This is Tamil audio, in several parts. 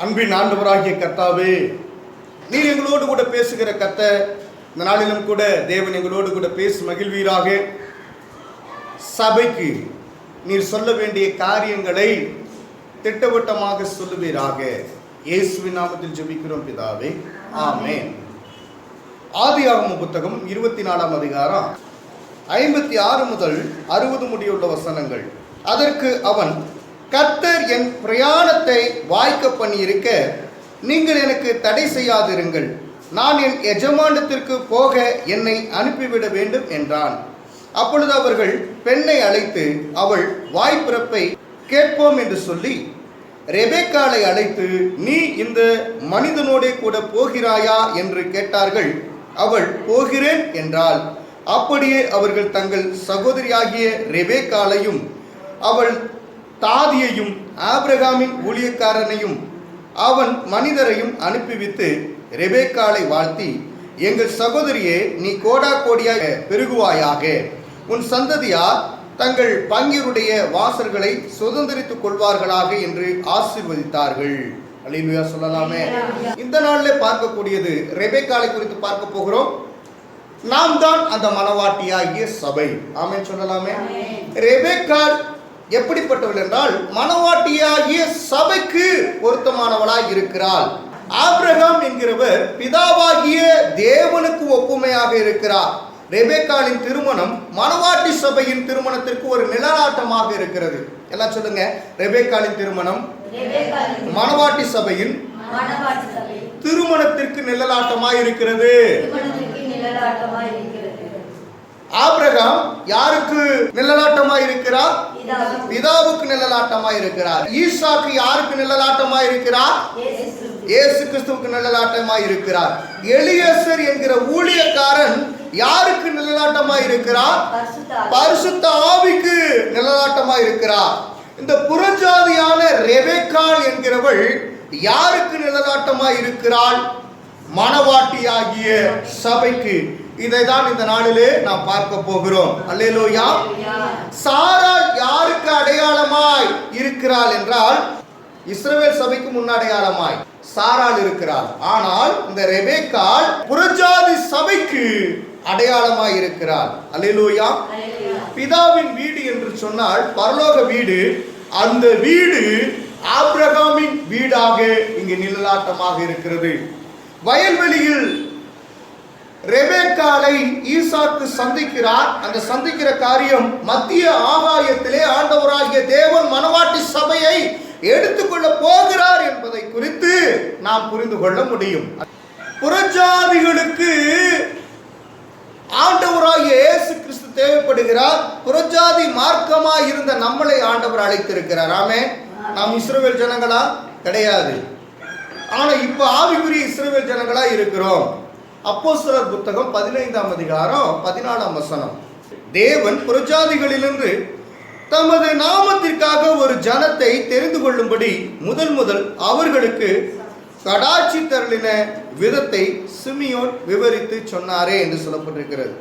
அன்பின் ஆண்டவராகிய கர்த்தாவே, நீர் எங்களோடு கூட பேசுகிற கர்த்தர், இந்த நாளிலும் கூட தேவன் எங்களோடு கூட பேசி மகிழ்வீராக. சபைக்கு நீர் சொல்ல வேண்டிய காரியங்களை திட்டவட்டமாக சொல்லுவீராக. இயேசுவின் நாமத்தில் ஜெபிக்கிறோம் பிதாவே, ஆமென். ஆதியாகம புத்தகம் 24ஆம் அதிகாரம் 56 முதல் 60 முடியுள்ள வசனங்கள். அதற்கு அவன், கர்த்தர் என் பிரயாணத்தை வாய்க்க பண்ணியிருக்க நீங்கள் எனக்கு தடை செய்யாதிருங்கள், நான் என் எஜமானத்திற்கு போக என்னை அனுப்பிவிட வேண்டும் என்றான். அப்பொழுது அவர்கள் பெண்ணை அழைத்து அவள் வாய்ப்பிறப்பை கேட்போம் என்று சொல்லி ரெபெக்காளை அழைத்து, நீ இந்த மனிதனோடே கூட போகிறாயா என்று கேட்டார்கள். அவள் போகிறேன் என்றாள். அப்படியே அவர்கள் தங்கள் சகோதரியாகிய ரெபெக்காளையும் அவள் தாதியையும் ஆபிரகாமின் ஊழியக்காரனையும் அவன் மனிதரையும் அனுப்பிவித்து ரெபெக்காளை வாழ்த்தி, எங்கள் சகோதரியே, நீ கோடா கோடியாக பெருகுவாயாக, உன் சந்ததியார் தங்கள் பங்கியருடைய வாசல்களை சுதந்திரித்துக் கொள்வார்களாக என்று ஆசீர்வதித்தார்கள். அல்லேலூயா சொல்லலாமே. இந்த நாளில் பார்க்கக்கூடியது ரெபெக்காளை குறித்து பார்க்க போகிறோம். நாம் தான் அந்த மணவாட்டியாகிய சபை. ஆமென் சொல்லலாமே. ரெபெக்காள் எப்படிப்பட்டவள் என்றால், மணவாட்டியாகிய சபைக்கு பொருத்தமானவளாய் இருக்கிறாள். ஆபிரகாம் என்கிறவர் பிதாவாகிய தேவனுக்கு ஒப்புமையாக இருக்கிறார். ரெபெக்காளின் திருமணம் மணவாட்டி சபையின் திருமணத்திற்கு ஒரு நிழலாட்டமாக இருக்கிறது. எல்லாம் சொல்லுங்க. ரெபெக்காளின் திருமணம் மணவாட்டி சபையின் திருமணத்திற்கு நிழலாட்டமாய் இருக்கிறது. ஆபிரகாம் யாருக்கு நிழலாட்டமாய் இருக்கிறார்? பிதாவுக்கு நிழலாட்டமாய் இருக்கிறார். ஈசாக்கு யாருக்கு நிழலாட்டமாய் இருக்கிறார்? இயேசு கிறிஸ்துவுக்கு நிழலாட்டமாய் இருக்கிறார். எலியேசர் என்கிற ஊழியக்காரன் யாருக்கு நிழலாட்டமாய் இருக்கிறார்? பரிசுத்த ஆவிக்கு நிழலாட்டமாய் இருக்கிறார். இந்த புறஜாதியான ரெபெக்காள் என்கிறவள் யாருக்கு நிழலாட்டமாய் இருக்கிறாள்? மணவாட்டியாகிய சபைக்கு. இதை தான் இந்த நாளிலே நாம் பார்க்க போகிறோம். அல்லேலூயா. சாராள் யாருக்கு அடையாளமாய் இருக்கிறாள் என்றால், இஸ்ரவேல் சபைக்கு முன்னடையாளமாய் சாராள் இருக்கிறாள். ஆனால் இந்த ரெபெக்காள் புறஜாதி சபைக்கு அடையாளமாய் இருக்கிறாள். அல்லேலூயா. பிதாவின் வீடு என்று சொன்னால் பரலோக வீடு. அந்த வீடு ஆபிரகாமின் வீடாக இங்கு நிழலாட்டமாக இருக்கிறது. வயல்வெளியில் ரெபெக்காளை ஈசாக்கு சந்திக்கிறார். அந்த சந்திக்கிற காரியம் மத்திய ஆகாயத்திலே ஆண்டவராகிய தேவன் மணவாட்டி சபையை எடுத்துக்கொள்ள போகிறார் என்பதை குறித்து நாம் புரிந்து கொள்ள முடியும். புறஜாதிகளுக்கு ஆண்டவராகிய இயேசு கிறிஸ்து தேவைப்படுகிறார். புறஜாதி மார்க்கமாய் இருந்த நம்மளை ஆண்டவர் அழைத்திருக்கிறார். ஆமென். நாம் இஸ்ரவேல் ஜனங்களா? கிடையாது. ஆனா இப்ப ஆவிக்குரிய இஸ்ரவேல் ஜனங்களா இருக்கிறோம். அப்போஸ்தலர் புத்தகம் 15ஆம் அதிகாரம் 14ஆம் வசனம். தேவன் புறஜாதிகளிலிருந்து தமது நாமத்திற்காக ஒரு ஜனத்தை தெரிந்து கொள்ளும்படி முதல் அவர்களுக்கு கடாட்சி தருளின விதத்தை சிமியோன் விவரித்து சொன்னாரே என்று சொல்லப்பட்டிருக்கிறது.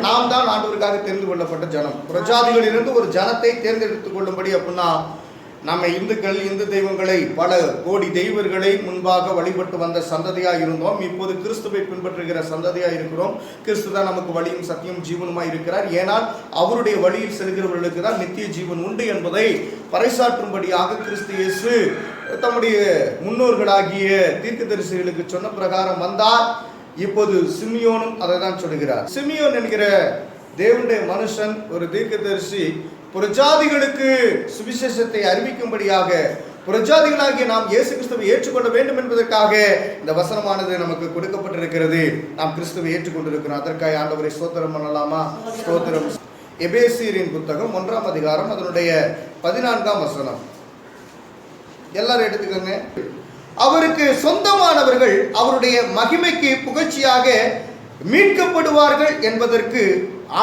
நாம் தான் ஆண்டவருக்காக தெரிந்து கொள்ளப்பட்ட ஜனம். புறஜாதிகளிலிருந்து ஒரு ஜனத்தை தேர்ந்தெடுத்துக் கொள்ளும்படி அப்படின்னா, நம்ம இந்துக்கள் இந்து தெய்வங்களை பல கோடி தெய்வர்களை முன்பாக வழிபட்டு வந்த சந்ததியாக இருந்தோம். இப்போது கிறிஸ்துவை பின்பற்றுகிற சந்ததியாக இருக்கிறோம். கிறிஸ்து தான் நமக்கு வழியும் சத்தியம் ஜீவனுமாய் இருக்கிறார். ஏனால் அவருடைய வழியில் செல்கிறவர்களுக்கு தான் நித்திய ஜீவன் உண்டு என்பதை பறைசாற்றும்படியாக கிறிஸ்து இயேசு தம்முடைய முன்னோர்களாகிய தீர்க்கதரிசிகளுக்கு சொன்ன பிரகாரம் வந்தார். இப்போது சிமியோனும் அதை தான் சொல்கிறார். சிமியோன் என்கிற தேவனுடைய மனுஷன், ஒரு தீர்க்கதரிசி, புறஜாதிகளுக்கு சுவிசேஷத்தை அறிவிக்கும்படியாக புறஜாதிகளாகிய நாம் இயேசு கிறிஸ்துவை ஏற்றுக்கொள்ள வேண்டும் என்பதற்காக இந்த வசனமானது நமக்கு கொடுக்கப்பட்டிருக்கிறது. நாம் கிறிஸ்துவை ஏற்றுக்கொண்டிருக்கிறோம். அதற்காக ஆண்டவரை ஸ்தோத்திரம் பண்ணலாமா? ஸ்தோத்திரம். எபேசியரின் புத்தகம் 1ஆம் அதிகாரம் அதனுடைய 14ஆம் வசனம். எல்லாரும் எடுத்துக்கோங்க. அவருக்கு சொந்தமானவர்கள் அவருடைய மகிமைக்கு புகழ்ச்சியாக மீட்கப்படுவார்கள் என்பதற்கு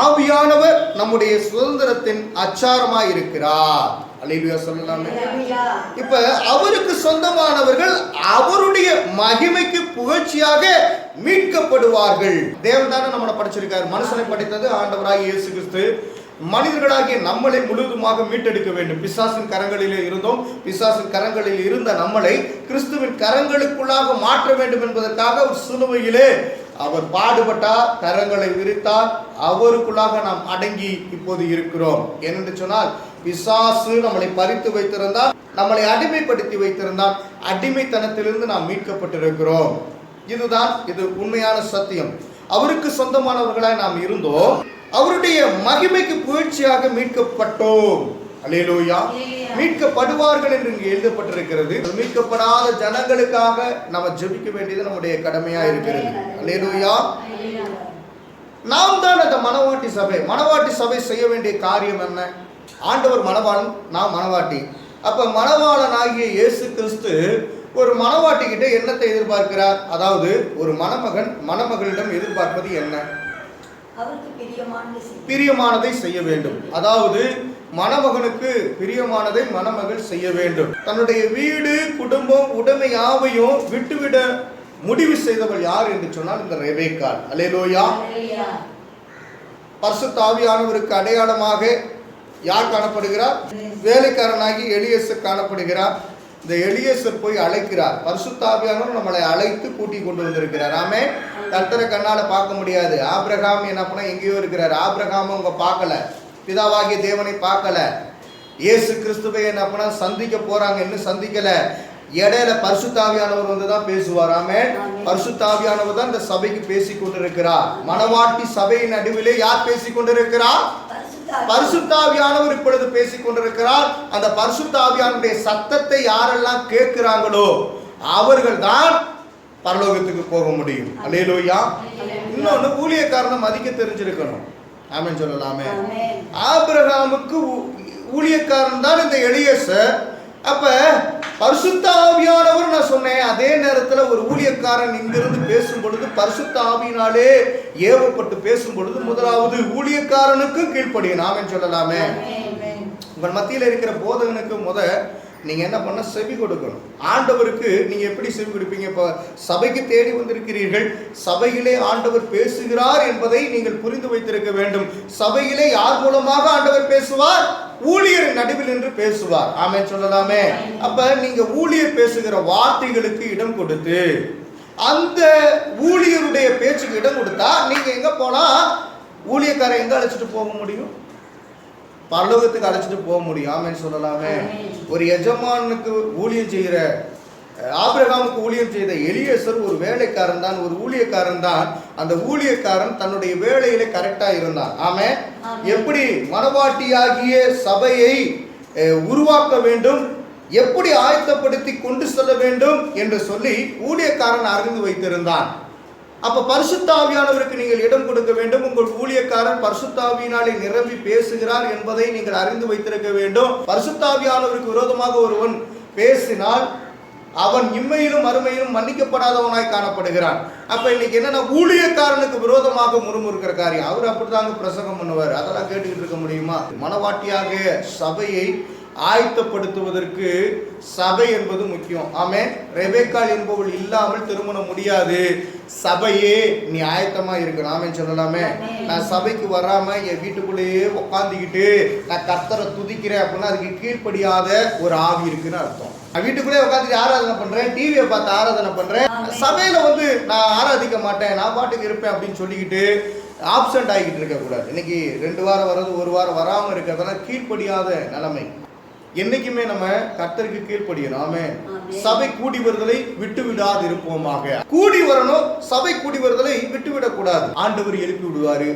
ஆவியானவர் நம்முடைய சுதந்திரத்தின் அச்சாரமாய் இருக்கிறார். அல்லேலூயா சொல்லலாமே. இப்ப அவருக்கு சொந்தமானவர்கள் அவருடைய மகிமைக்கு புகழ்ச்சியாக மீட்கப்படுவார்கள். தேவன் தானே நம்மளை படைச்சிருக்காரு. மனுஷனை படைத்தது ஆண்டவராகிய இயேசு கிறிஸ்து. மனிதர்களாகிய நம்மளை முழுவதுமாக மீட்டெடுக்க வேண்டும். பிசாசின் கரங்களிலே இருந்தோம். பிசாசின் கரங்களில் இருந்த நம்மளை கிறிஸ்துவின் கரங்களுக்குள்ளாக மாற்ற வேண்டும் என்பதற்காக ஒரு சிலுவையிலே அவர் பாடுபட்டார், கரங்களை விரித்தார். அவருக்குள்ளாக நாம் அடங்கி இப்போது இருக்கிறோம். ஏனென்று சொன்னால், பிசாசு நம்மளை பறித்து வைத்திருந்தால், நம்மளை அடிமைப்படுத்தி வைத்திருந்தால், அடிமைத்தனத்திலிருந்து நாம் மீட்கப்பட்டிருக்கிறோம். இது உண்மையான சத்தியம். அவருக்கு சொந்தமானவர்களாய் நாம் இருந்தோம். அவருடைய மகிமைக்கு புகழ்ச்சியாக மீட்கப்பட்டோம். அல்லேலூயா. மீட்கப்படுவார்கள் என்று இங்கு எழுதப்பட்டிருக்கிறது. மீட்கப்படாத ஜனங்களுக்காக நம்ம ஜெபிக்க வேண்டியது நம்முடைய கடமையா இருக்கிறது. அல்லேலூயா. நாம் தான் அந்த மணவாட்டி சபை. மணவாட்டி சபை செய்ய வேண்டிய காரியம் என்ன? ஆண்டவர் மணவாளன், நாம் மணவாட்டி. அப்ப மணவாளன் ஆகிய இயேசு கிறிஸ்து ஒரு மணவாட்டி கிட்ட என்னத்தை எதிர்பார்க்கிறார்? அதாவது ஒரு மணமகன் மணமகளிடம் எதிர்பார்ப்பது என்ன? பிரியமானதை செய்ய வேண்டும். அதாவது மணமகனுக்கு பிரியமானதை மணமகள் செய்ய வேண்டும். தன்னுடைய வீடு, குடும்பம், உடைமை யாவையும் விட்டுவிட முடிவு செய்தவள் யார் என்று சொன்னால் இந்த ரெபெக்காள். அல்லேலூயா. பரிசுத்த ஆவியானவருக்கு அடையாளமாக யார் காணப்படுகிறார்? வேலைக்காரனாகி எலியேசர் காணப்படுகிறார். இந்த எலியேசர் போய் அழைக்கிறார். பரிசுத்த ஆவியானவர் நம்மளை அழைத்து கூட்டி கொண்டு வந்திருக்கிறார். ஆமே. கர்த்தரை கண்ணால பார்க்க முடியாது. ஆபிரகாம் என்ன பண்ண எங்கேயோ இருக்கிறார். ஆபிரகாம் அவங்க பார்க்கல, பிதாவாகிய தேவனை பார்க்கல. இயேசு கிறிஸ்துவை என்ன பண்ண சந்திக்க போறாங்க, இன்னும் சந்திக்கல. இடையில பரிசுத்த ஆவியானவர் வந்து தான் பேசுவார். ஆமே. பரிசுத்த ஆவியானவர் தான் இந்த சபைக்கு பேசி கொண்டிருக்கிறார். மணவாட்டி சபையின் நடுவிலே யார் பேசி கொண்டிருக்கிறார்? பரிசுத்த ஆவியானவர் இப்பொழுது பேசிக் கொண்டிருக்கிறார். அந்த பரிசுத்த ஆவியானுடைய சத்தத்தை யாரெல்லாம் கேட்கிறாங்களோ அவர்கள் தான் பரலோகத்துக்கு போக முடியும். அல்லேலூயா. இன்னொன்னு, ஊழியக்காரனை மதிக்க தெரிஞ்சிருக்கணும். ஆமென் சொல்லலாமே. ஆபிரகாமுக்கு ஊழியக்காரன் தான் இந்த எலியேசர். அப்ப பரிசுத்த ஆவியானவர் நான் சொன்னேன். அதே நேரத்தில் ஒரு ஊழியக்காரன் இங்கிருந்து பேசும் பொழுது, பரிசுத்த ஆவியினாலே ஏவப்பட்டு பேசும் பொழுது, முதலாவது ஊழியக்காரனுக்கு கீழ்ப்படியணும். ஆமென் சொல்லலாமே. உங்கள் மத்தியில் இருக்கிற போதகனுக்கு நீங்க என்ன பண்ண? செவி கொடுக்கணும். ஆண்டவருக்கு நீங்க எப்படி செவி கொடுப்பீங்க? இப்ப சபைக்கு தேடி வந்திருக்கிறீர்கள். சபையிலே ஆண்டவர் பேசுகிறார் என்பதை நீங்கள் புரிந்து வைத்திருக்க வேண்டும். சபையிலே யார் மூலமாக ஆண்டவர் பேசுவார்? ஊழியர் நடுவில் நின்று பேசுவார். ஆமென் சொல்லலாமே. அப்ப நீங்க ஊழியர் பேசுகிற வார்த்தைகளுக்கு இடம் கொடுத்து, அந்த ஊழியருடைய பேச்சுக்கு இடம் கொடுத்தா நீங்க எங்க போனா ஊழியக்காரன் எங்க அழைச்சிட்டு போக முடியும்? பரலோகத்துக்கு அழைச்சிட்டு போக முடியும். ஆமென் சொல்லலாமே. ஒரு எஜமானுக்கு ஊழியம் செய்கிற, ஆபிரகாமுக்கு ஊழியம் செய்த எலியேசர் ஒரு வேலைக்காரன் தான், ஒரு ஊழியக்காரன் தான். அந்த ஊழியக்காரன் தன்னுடைய வேலையில கரெக்டா இருந்தான். ஆமென். எப்படி மணவாட்டியாகிய சபையை உருவாக்க வேண்டும், எப்படி ஆயத்தப்படுத்தி கொண்டு செல்ல வேண்டும் என்று சொல்லி ஊழியக்காரன் அறிந்து வைத்திருந்தான். அப்ப பரிசுத்த ஆவியானவருக்கு நீங்கள் இடம் கொடுக்க வேண்டும். உங்கள் ஊழியக்காரன் பரிசுத்த ஆவியினாலே நிரம்பி பேசுகிறார் என்பதை நீங்கள் அறிந்து வைத்திருக்க வேண்டும். பரிசுத்த ஆவியானவருக்கு விரோதமாக ஒருவன் பேசினால் அவன் இம்மையிலும் மறுமையிலும் மன்னிக்கப்படாதவனாய் காணப்படுகிறான். அப்ப இன்னைக்கு என்னன்னா, ஊழியக்காரனுக்கு விரோதமாக முறுமுறுக்கிற காரியம். அவர் அப்படித்தாங்க பிரசங்கம் பண்ணுவார். அதெல்லாம் கேட்டுக்கிட்டு இருக்க முடியுமா? மணவாட்டியாக சபையை ஆயத்தப்படுத்துவதற்கு சபை என்பது முக்கியம். ஆமென். ரெபெக்காள் என்பவள் இல்லாமல் திருமணம் முடியாது. சபையே நீ ஆயத்தமா இருக்கணும். ஆமென் சொல்லலாமே. நான் சபைக்கு வராம என் வீட்டுக்குள்ளேயே உட்காந்துக்கிட்டு நான் கர்த்தரை துதிக்கிறேன் அப்படின்னா அதுக்கு கீழ்ப்படியாத ஒரு ஆவி இருக்குன்னு அர்த்தம். நான் வீட்டுக்குள்ளே உட்காந்துட்டு ஆராதனை பண்றேன், டிவியை பார்த்து ஆராதனை பண்றேன், சபையில நான் ஆராதிக்க மாட்டேன், நான் பாட்டுக்கு இருப்பேன் அப்படின்னு சொல்லிக்கிட்டு ஆப்சண்ட் ஆகிக்கிட்டு இருக்கக்கூடாது. இன்னைக்கு 2 வாரம் வர்றது, 1 வாரம் வராமல் இருக்கிறதெல்லாம் கீழ்ப்படியாத நிலைமை. என்னைக்குமே நம்ம கர்த்தருக்கு கீழ்ப்படியணும். ஆமென். சபை கூடி வருதலை விட்டு விடாது இருப்போமாக. கூடி வரணும், சபை கூடி வருதலை விட்டு விடக்கூடாது. ஆண்டவர் எழுப்பி விடுவாரு.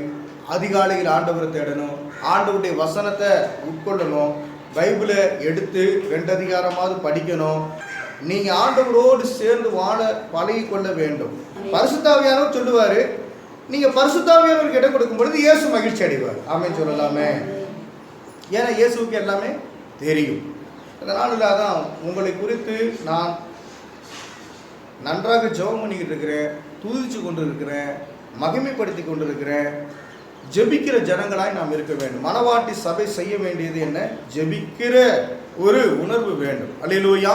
அதிகாலையில் ஆண்டவரை தேடணும், ஆண்டவருடைய வசனத்தை உட்கொள்ளணும், பைபிளை எடுத்து 2 அதிகாரமாவது படிக்கணும். நீங்க ஆண்டவரோடு சேர்ந்து வாழ பழகி கொள்ள வேண்டும். பரிசுத்த ஆவியானவர் சொல்லுவாரு, நீங்க பரிசுத்த ஆவியானவருக்கு இடம் கொடுக்கும் பொழுது இயேசு மகிழ்ச்சி அடைவார். ஆமென் சொல்லலாமே. ஏன்னா இயேசுவுக்கு எல்லாமே தெரியும். அதனால தான் உங்களை குறித்து நான் நன்றாக ஜெபம் பண்ணிக்கிட்டு இருக்கிறேன், துதிச்சு கொண்டு இருக்கிறேன், மகிமைப்படுத்தி கொண்டு இருக்கிறேன். ஜெபிக்கிற ஜனங்களாய் நாம் இருக்க வேண்டும். மணவாட்டி சபை செய்ய வேண்டியது என்ன? ஜெபிக்கிற ஒரு உணர்வு வேண்டும். அல்லேலூயா.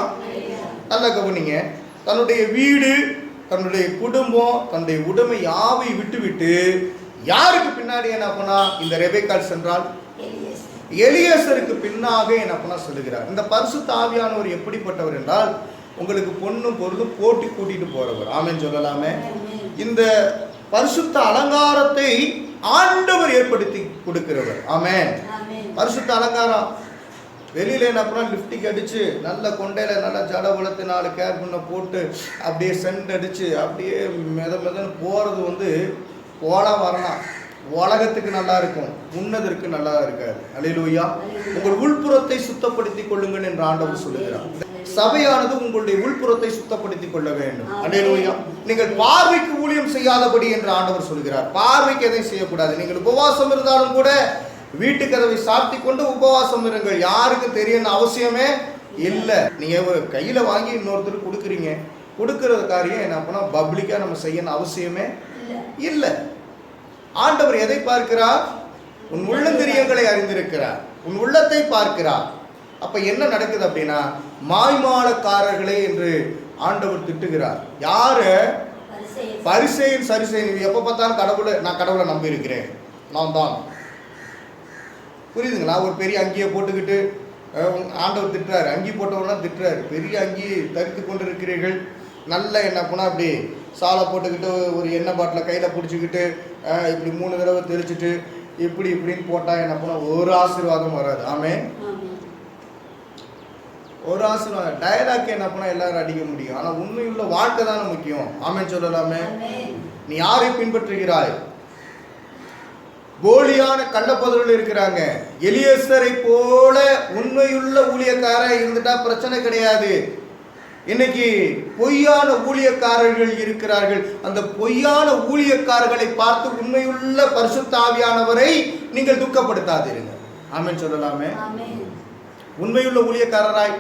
நல்லா கவனிங்க. தன்னுடைய வீடு, தன்னுடைய குடும்பம், தன்னுடைய உடைமை யாவை விட்டு விட்டு யாருக்கு பின்னாடி என்ன பண்ணா? இந்த ரெபெக்காள் சென்றால் எலியேசருக்கு பின்னாக என் அப்பனா சொல்லுகிறார். இந்த பரிசுத்த ஆவியானவர் எப்படிப்பட்டவர் என்றால் உங்களுக்கு பொண்ணும் பொருளும் போட்டி கூட்டிட்டு போறவர். ஆமென் சொல்லலாமே. இந்த பரிசுத்த அலங்காரத்தை ஆண்டவர் ஏற்படுத்தி கொடுக்கிறவர். ஆமென். பரிசுத்த அலங்காரம் வெளியில என்ன பண்ணா லிப்டிக் அடிச்சு நல்ல கொண்டையில நல்ல ஜட வளர்த்து 4 கேர் பண்ண போட்டு அப்படியே சென்ட் அடிச்சு அப்படியே மெதன்னு போறது போலாம் வரலாம். உலகத்துக்கு நல்லா இருக்கும், உன்னதற்கு நல்லா இருக்காது. அல்லேலூயா. உங்கள் உள்புறத்தை சுத்தப்படுத்திக் கொள்ளுங்கள் என்று ஆண்டவர் சொல்லுகிறார். சபையானது உங்களுடைய உள்புறத்தை சுத்தப்படுத்திக் கொள்ள வேண்டும். அல்லேலூயா. நீங்கள் பார்வைக்கு ஊழியம் செய்யாதபடி என்று ஆண்டவர் சொல்கிறார். பார்வைக்கு எதையும் செய்யக்கூடாது. நீங்கள் உபவாசம் இருந்தாலும் கூட வீட்டு கதவை சாத்தி கொண்டு உபவாசம் இருங்கள். யாருக்கும் தெரியணும் அவசியமே இல்லை. நீங்க கையில வாங்கி இன்னொருத்தருக்கு கொடுக்குறீங்க, கொடுக்கறது காரியம் என்ன பண்ணா பப்ளிக்கா நம்ம செய்யணும் அவசியமே இல்லை. ஆண்டவர் எதை பார்க்கிறார்? உன் உள்ளந்திரியங்களை அறிந்திருக்கிறார், உன் உள்ளத்தை பார்க்கிறார். அப்ப என்ன நடக்குது அப்படின்னா மாய்மாலக்காரர்களே என்று ஆண்டவர் திட்டுகிறார். யாரு? பரிசேயன் சரிசேயன். எப்ப பார்த்தாலும் நான் கடவுளை நம்பி இருக்கிறேன், நான் தான். புரியுதுங்களா? ஒரு பெரிய அங்கியை போட்டுக்கிட்டு ஆண்டவர் திட்டுறாரு. அங்கி போட்டவனா திட்டுறாரு. பெரிய அங்கி தரித்து கொண்டு இருக்கிறீர்கள், நல்ல என்ன பண்ணா அப்படி சாலை போட்டுக்கிட்டு ஒரு எண்ணெய் பாட்டில கையில் பிடிச்சிக்கிட்டு இப்படி 3 தடவை தெரிச்சுட்டு இப்படின்னு போட்டால் என்ன பண்ணா ஒரு ஆசீர்வாதம் வராது. ஆமென். ஒரு ஆசீர்வாதம் டயலாக் என்ன பண்ணா எல்லாரும் அடிக்க முடியும், ஆனால் உண்மையுள்ள வாழ்க்கை தானே முக்கியம். ஆமென் சொல்லலாமே. நீ யாரை பின்பற்றுகிறாய்? போலியான கள்ளப்போதர்கள் இருக்கிறாங்க. எலியேசரை போல உண்மையுள்ள ஊழியக்காரர் இருந்துட்டா பிரச்சனை கிடையாது. இன்னைக்கு பொய்யான ஊழியக்காரர்கள் இருக்கிறார்கள். அந்த பொய்யான ஊழியக்காரர்களை பார்த்து உண்மையுள்ள பரிசுத்த ஆவியானவரை நீங்கள் துக்கப்படுத்தாதீர்கள். ஆமென் சொல்லலாமே. உண்மையுள்ள ஊழியக்காரராய்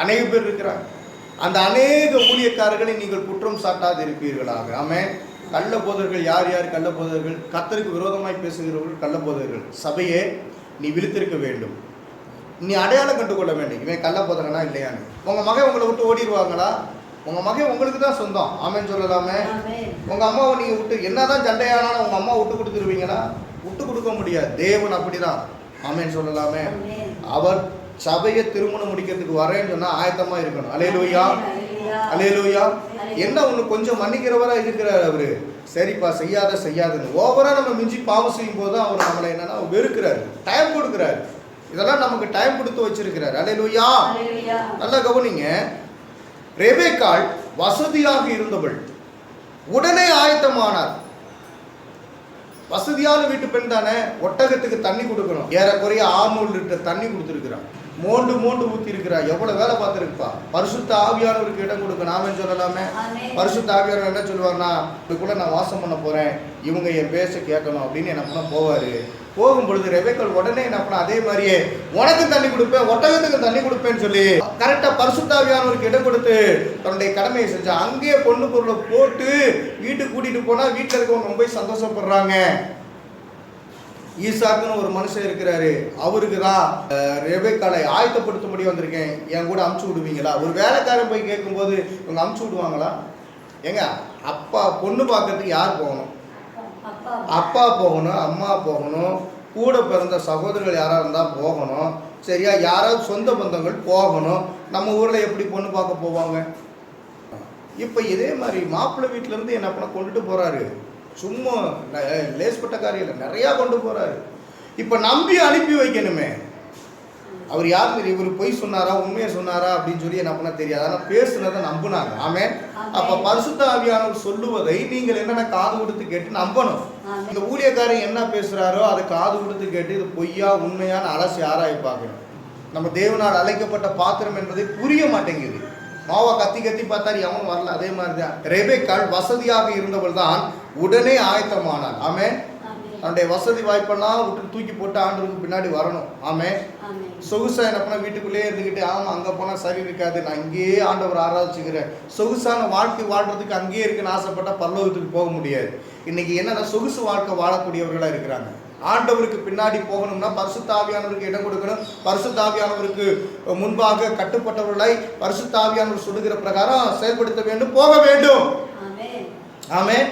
அநேக பேர் இருக்கிறார். அந்த அநேக ஊழியக்காரர்களை நீங்கள் குற்றம் சாட்டாது இருப்பீர்களாக. ஆமென். கள்ள போதர்கள் யார் யார்? கள்ள போதர்கள் கர்த்தருக்கு விரோதமாய் பேசுகிறவர்கள் கள்ள போதர்கள். சபையே நீ விழித்திருக்க வேண்டும். நீ அடையாளம் கண்டுகொள்ள வேண்டும், இவன் கள்ள போதகனா இல்லையான்னு. உங்க மகன் உங்களை விட்டு ஓடிடுவாங்களா? உங்க மகன் உங்களுக்கு தான் சொந்தம். ஆமென் சொல்லலாமே. உங்க அம்மாவை நீங்க விட்டு என்னதான் சண்டையானாலும் உங்க அம்மா விட்டு கொடுத்துருவீங்களா? விட்டு கொடுக்க முடியாது. தேவன் அப்படிதான். ஆமென் சொல்லலாமே. அவர் சபையை திருமணம் முடிக்கிறதுக்கு வரேன்னு சொன்னா ஆயத்தமா இருக்கணும். அல்லேலூயா, அல்லேலூயா. என்ன ஒண்ணு கொஞ்சம் மன்னிக்கிறவரா இருக்கிறார் அவரு. சரிப்பா செய்யாதுன்னு ஓவரா நம்ம மிஞ்சி பாவம் செய்யும் போது அவர் நம்மளை என்னன்னா வெறுக்கிறாரு, டைம் கொடுக்கிறாரு. இதெல்லாம் நமக்கு டைம் கொடுத்து வச்சிருக்கிறார். அல்லேலூயா. நல்லா கவனிங்க. ரெபெக்காள் வசதியாக இருந்தவள், உடனே ஆயத்தமானார். வசதியான வீட்டு பெண் தானே, ஒட்டகத்துக்கு தண்ணி கொடுக்கணும். ஏறக்குறைய 600 லிட்டர் தண்ணி கொடுத்துருக்கிறான். மோண்டு ஊத்தி இருக்கிறா. எவ்வளவு வேலை பார்த்துருப்பா. பரிசுத்த ஆவியானவருக்கு இடம் கொடுக்கணும். ஆமென் சொல்லலாமே. பரிசுத்த ஆவியானவர் என்ன சொல்லுவார்னா, இதுக்குள்ள நான் வாசம் பண்ண போறேன், இவங்க என் பேச கேட்கணும் அப்படின்னு என்ன பண்ண போவாரு. போகும்பொழுது ரெபெக்காள் உடனே என்ன பண்ண, அதே மாதிரியே உனக்கு தண்ணி கொடுப்பேன், ஒட்டகத்துக்கு தண்ணி கொடுப்பேன்னு சொல்லி கரெக்டா பரிசுத்த ஆவியானவருக்கு இடம் கொடுத்து தன்னுடைய கடமையை செஞ்சா. அங்கேயே பொண்ணு பொருளை போட்டு வீட்டுக்கு கூட்டிட்டு போனா வீட்டில் இருக்கவங்க ரொம்ப சந்தோஷப்படுறாங்க. ஈசாக்குன்னு ஒரு மனுஷன் இருக்கிறாரு, அவருக்கு தான் ரெபெக்காளை ஆயத்தப்படுத்தும்படி வந்திருக்கேன், என் கூட அமுச்சு விடுவீங்களா? ஒரு வேலைக்காரன் போய் கேட்கும்போது இவங்க அமுச்சு விடுவாங்களா? ஏங்க, அப்பா பொண்ணு பார்க்கறதுக்கு யார் போகணும்? அப்பா போகணும், அம்மா போகணும், கூட பிறந்த சகோதரர்கள் யாராக இருந்தால் போகணும். சரியா? யாராவது சொந்த பந்தங்கள் போகணும். நம்ம ஊரில் எப்படி பொண்ணு பார்க்க போவாங்க? இப்போ இதே மாதிரி மாப்பிள்ளை வீட்டிலேருந்து என்ன பண்ண கொண்டுட்டு போகிறாரு. சும்மா லேஸ்பட்ட காரியம் நிறையா கொண்டு போகிறாரு. இப்போ நம்பி அனுப்பி வைக்கணுமே. அவர் யார் தெரியும்? இவர் பொய் சொன்னாரா உண்மையை சொன்னாரா அப்படின்னு சொல்லி என்ன பண்ண தெரியாது. ஆனால் பேசுனதை நம்பினாங்க. ஆமென். அப்போ பரிசுத்த ஆவியானவர் சொல்லுவதை நீங்கள் என்னென்ன காது கொடுத்து கேட்டு நம்பணும். இந்த ஊழியக்காரன் என்ன பேசுகிறாரோ அதை காது கொடுத்து கேட்டு இது பொய்யா உண்மையான அலசி ஆராய் பார்க்கணும். நம்ம தேவனால் அழைக்கப்பட்ட பாத்திரம் என்பதை புரிய மாட்டேங்குது. மாவா கத்தி பார்த்தாரு, எவனும் வரல. அதே மாதிரி தான் ரெபெக்காள் வசதியாக இருந்தவள் தான் உடனே ஆயத்தமானாள். ஆமென். தன்னுடைய வசதி வாய்ப்பெல்லாம் விட்டு தூக்கி போட்டு ஆண்டவருக்கு பின்னாடி வரணும். ஆமென். சொகுசா என்ன பண்ண வீட்டுக்குள்ளேயே இருந்துக்கிட்டு, ஆமாம் அங்கே போனால் சரி இருக்காது, நான் இங்கேயே ஆண்டவர் ஆராதிச்சுக்கிறேன். சொகுசான வாழ்க்கை வாழ்றதுக்கு அங்கேயே இருக்குன்னு ஆசைப்பட்டா பரலோகத்துக்கு போக முடியாது. இன்னைக்கு என்னன்னா சொகுசு வாழ்க்கை வாழக்கூடியவர்களாக இருக்கிறாங்க. ஆண்டவருக்கு பின்னாடி போகணும்னா பரிசுத்த ஆவியானவருக்கு இடம் கொடுக்கணும். பரிசுத்த ஆவியானவருக்கு முன்பாக கட்டுப்பட்டவர்களாய் பரிசுத்த ஆவியானவர் சொல்லுகிற பிரகாரம் செயல்படுத்த வேண்டும், போக வேண்டும். ஆமென்.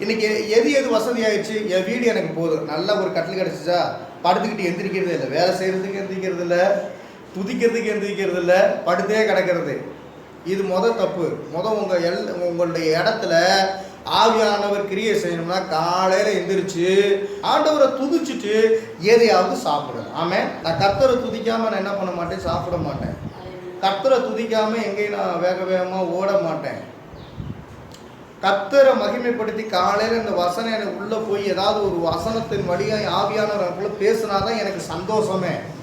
இன்னைக்கு எது வசதி ஆயிடுச்சு? என் வீடு எனக்கு போதும், நல்ல ஒரு கட்டில் கிடைச்சிச்சா, படுத்துக்கிட்டு எந்திரிக்கிறதே இல்லை, வேலை செய்கிறதுக்கு எந்திரிக்கிறது இல்லை, துதிக்கிறதுக்கு எந்திரிக்கிறது இல்லை, படுத்தே கிடக்கிறது. இது தப்பு. உங்களுடைய இடத்துல ஆவியானவர் கிரியை செய்யணும்னா காலையில் எந்திரிச்சு ஆண்டவரை துதிச்சுட்டு எதையாவது சாப்பிடணும். ஆமாம், நான் கர்த்தரை துதிக்காமல் நான் என்ன பண்ண மாட்டேன், சாப்பிட மாட்டேன். கர்த்தரை துதிக்காமல் எங்கேயும் நான் வேக வேகமாக ஓட மாட்டேன். கர்த்தரை மகிமைப்படுத்தி காலையில் இந்த வசனம் எனக்கு உள்ளே போய் ஏதாவது ஒரு வசனத்தின் வழியாக ஆவியானவர் எனக்குள்ளே பேசுனாதான் எனக்கு சந்தோஷமே.